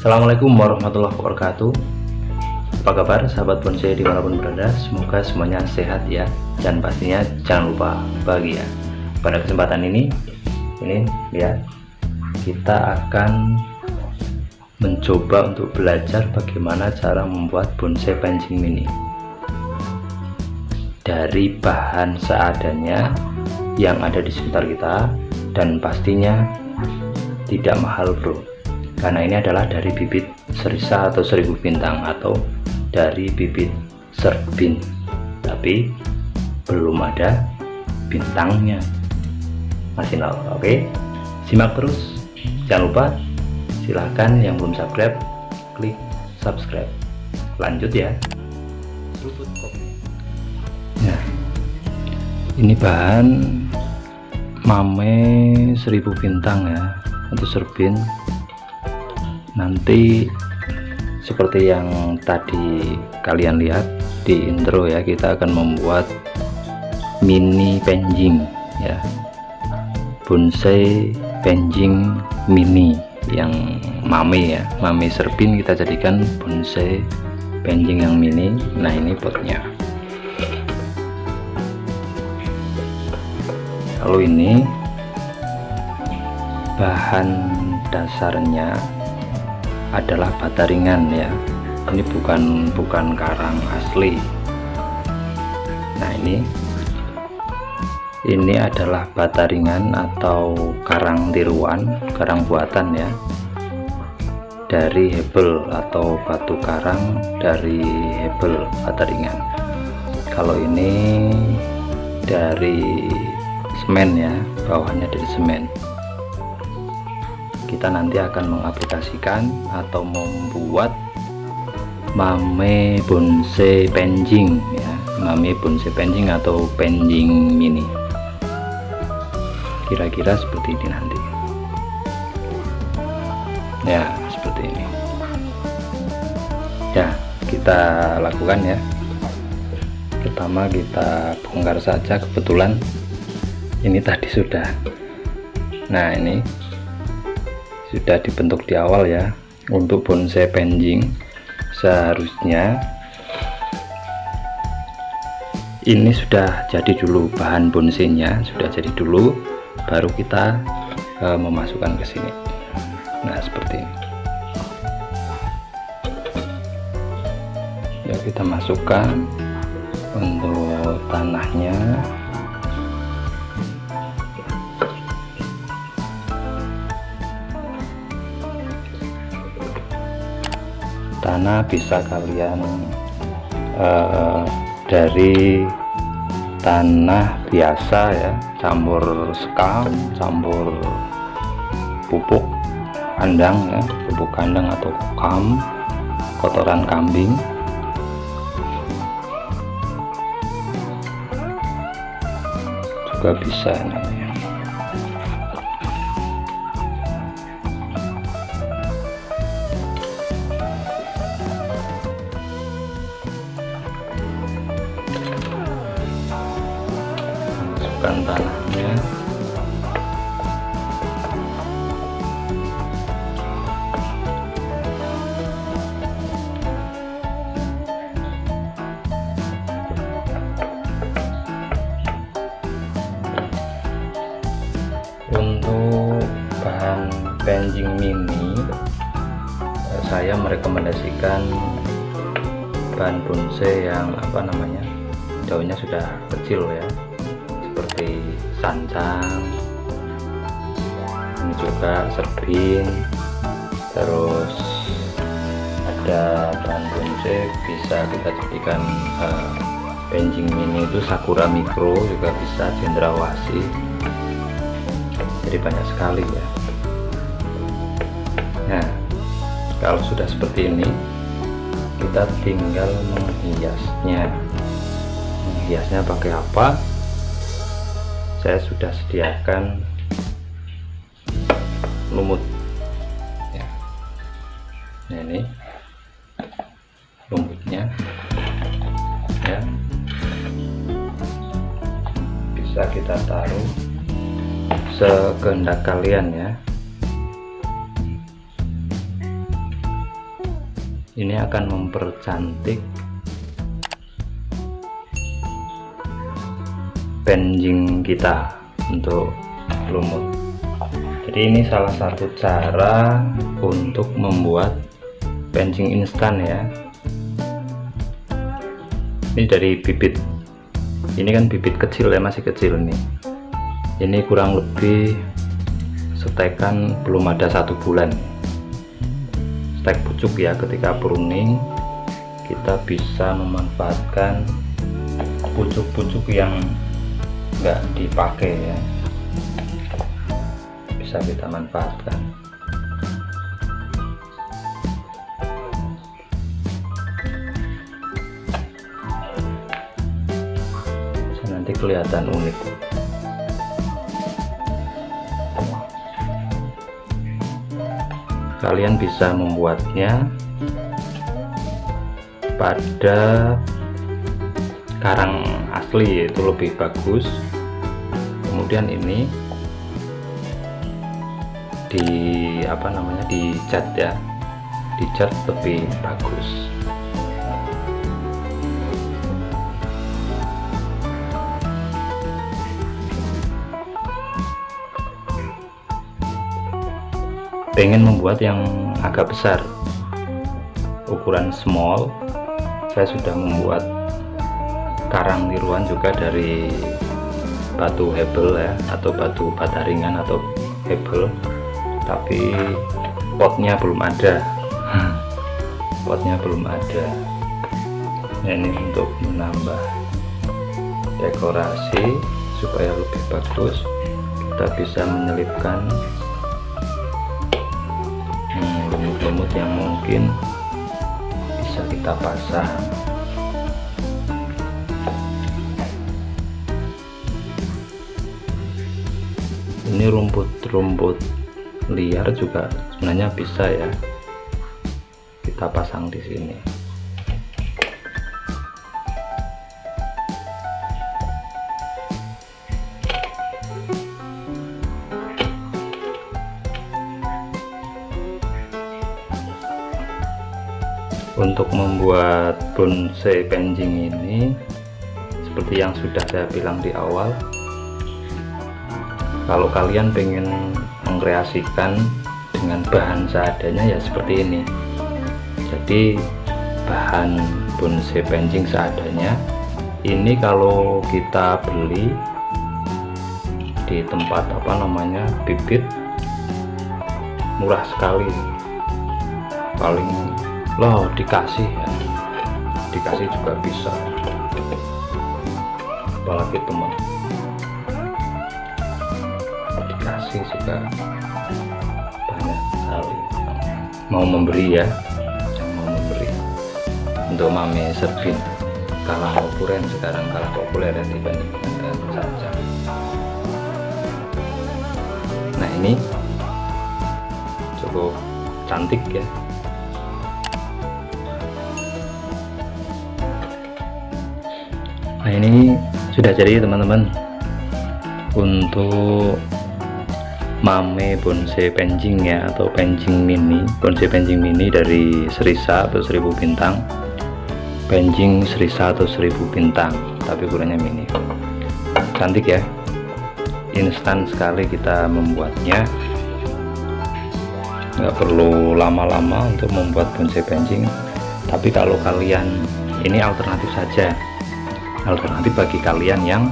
Assalamualaikum warahmatullahi wabarakatuh. Apa kabar sahabat bonsai dimanapun berada? Semoga semuanya sehat ya, dan pastinya jangan lupa bahagia. Pada kesempatan ini ya, kita akan mencoba untuk belajar bagaimana cara membuat bonsai pancing mini dari bahan seadanya yang ada di sekitar kita, dan pastinya tidak mahal bro, karena ini adalah dari bibit serisa atau 1000 bintang, atau dari bibit serbin, tapi belum ada bintangnya, masih nol. Oke, simak terus, jangan lupa silahkan yang belum subscribe klik subscribe. Lanjut ya. Nah, ini bahan mame 1000 bintang ya, untuk serbin. Nanti seperti yang tadi kalian lihat di intro ya, kita akan membuat mini pancing ya, bonsai pancing mini yang mame ya, mame serbin kita jadikan bonsai pancing yang mini. Nah, ini potnya. Lalu ini bahan dasarnya adalah bata ringan ya, ini bukan karang asli. Nah, ini adalah bata ringan atau karang tiruan, karang buatan ya, dari hebel atau batu karang dari hebel bata ringan. Kalau ini dari semen ya, bawahnya dari semen. Kita nanti akan mengaplikasikan atau membuat mame bonsai pancing ya, mame bonsai pancing atau pancing mini, kira-kira seperti ini nanti ya, seperti ini ya. Kita lakukan ya. Pertama kita bongkar saja, kebetulan ini tadi sudah, nah ini sudah dibentuk di awal ya. Untuk bonsai pancing seharusnya ini sudah jadi dulu, bahan bonsainya sudah jadi dulu, baru kita memasukkan ke sini. Nah, seperti ini ya, kita masukkan untuk tanahnya. Tanah bisa kalian dari tanah biasa ya, campur sekam, campur pupuk kandang ya, pupuk kandang atau kam, kotoran kambing. Juga bisa namanya. Tanahnya untuk bahan pancing mini, saya merekomendasikan bahan bonsai yang daunnya sudah kecil ya, seperti sancang, ini juga serbin. Terus ada bahan bonsai bisa kita jadikan pancing mini itu sakura mikro, juga bisa cendrawasih, jadi banyak sekali ya. Nah, kalau sudah seperti ini, kita tinggal menghiasnya pakai apa? Saya sudah sediakan lumut ya. Nah, ini lumutnya ya, bisa kita taruh sekehendak kalian ya. Ini akan mempercantik pancing kita untuk lumut. Jadi ini salah satu cara untuk membuat pancing instan ya. Ini dari bibit, ini kan bibit kecil ya, masih kecil nih. Ini kurang lebih stekan belum ada 1 bulan. Stek pucuk ya, ketika pruning kita bisa memanfaatkan pucuk-pucuk yang enggak dipakai ya, bisa kita manfaatkan. Nanti kelihatan unik. Kalian bisa membuatnya pada karang asli, itu lebih bagus. Kemudian ini dicat ya, dicat lebih bagus. Pengen membuat yang agak besar, ukuran small, saya sudah membuat karang tiruan juga dari batu hebel ya, atau batu bata ringan atau hebel, tapi potnya belum ada. Potnya belum ada. Nah, ini untuk menambah dekorasi supaya lebih bagus, kita bisa menyelipkan lumut-lumut yang mungkin bisa kita pasang. Ini rumput-rumput liar juga sebenarnya bisa ya, kita pasang di sini. Untuk membuat bonsai pancing ini, seperti yang sudah saya bilang di awal, kalau kalian pengen mengkreasikan dengan bahan seadanya ya seperti ini. Jadi bahan bonsai pancing seadanya ini kalau kita beli di tempat bibit, murah sekali, paling loh dikasih ya, dikasih juga bisa, apalagi teman dikasih juga banyak sekali. Mau memberi ya, yang mau memberi. Untuk Mame Serbin kalah populer sekarang, kalah populer ya dibandingkan dengan saja. Nah ini cukup cantik ya. Nah ini sudah jadi teman-teman untuk Mame bonsai pancing ya, atau pancing mini, bonsai pancing mini dari Serisa atau 1000 bintang, pancing Serisa atau 1000 bintang tapi ukurannya mini. Cantik ya, instan sekali kita membuatnya, nggak perlu lama-lama untuk membuat bonsai pancing. Tapi kalau kalian, ini alternatif saja, alternatif bagi kalian yang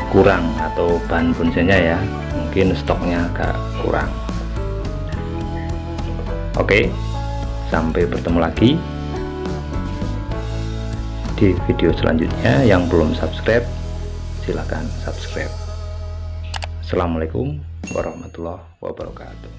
kurang atau bahan bonsainya ya, mungkin stoknya agak kurang. Oke, sampai bertemu lagi di video selanjutnya. Yang belum subscribe silahkan subscribe. Assalamualaikum warahmatullahi wabarakatuh.